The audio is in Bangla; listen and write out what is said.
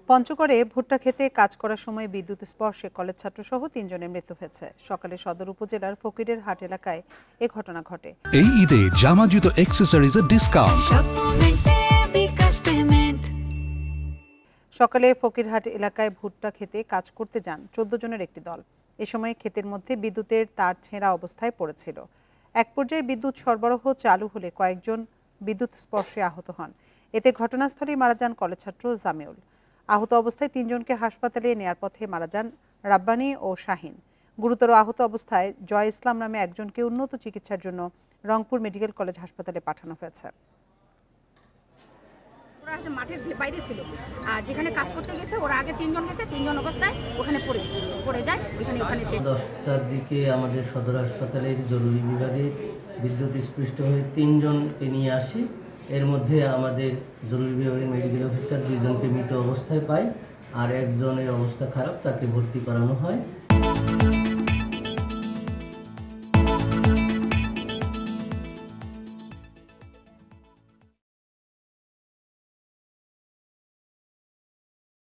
পঞ্চগড়ে ভুট্টা খেতে কাজ করার সময় বিদ্যুৎ স্পর্শে কলেজ ছাত্রসহ ৩ জনের মৃত্যু হয়েছে। সকালে সদর উপজেলার ফকিরের হাট এলাকায় এ ঘটনা ঘটে। এই ঈদে জামা জুতো অ্যাক্সেসরিজের ডিসকাউন্ট। সকালে ফকিরহাট এলাকায় ভুট্টা খেতে কাজ করতে যান ১৪ জনের একটি দল। এ সময় ক্ষেতের মধ্যে বিদ্যুতের তার ছেঁড়া অবস্থায় পড়েছিল। এক পর্যায়ে বিদ্যুৎ সরবরাহ চালু হলে কয়েকজন বিদ্যুৎ স্পর্শে আহত হন। এতে ঘটনাস্থলেই মারা যান কলেজ ছাত্র জামিউল। আহত অবস্থায় ৩ জনকে হাসপাতালে নেয়ার পথে মারা যান রাব্বানী ও শাহিন। গুরুতর আহত অবস্থায় জয় ইসলাম নামে একজনকে উন্নত চিকিৎসার জন্য রংপুর মেডিকেল কলেজ হাসপাতালে পাঠানো হয়েছে। ওরা মাঠের বাইরে ছিল, আর যেখানে কাজ করতে গেছে ওরা আগে ৩ জন গেছে, ৩ জন অবস্থায় ওখানে পড়ে গেছে, পড়ে যায় ওখানে 10টার দিকে আমাদের সদর হাসপাতালের জরুরি বিভাগে বিদ্যুৎ স্পৃষ্ট হয়ে 3 জনকে নিয়ে আসি। এর মধ্যে আমাদের জরুরি বিভাগের মেডিকেল অফিসার 2 জনকে মৃত অবস্থায় পায়, আর একজনের অবস্থা খারাপ, তাকে ভর্তি করানো হয়।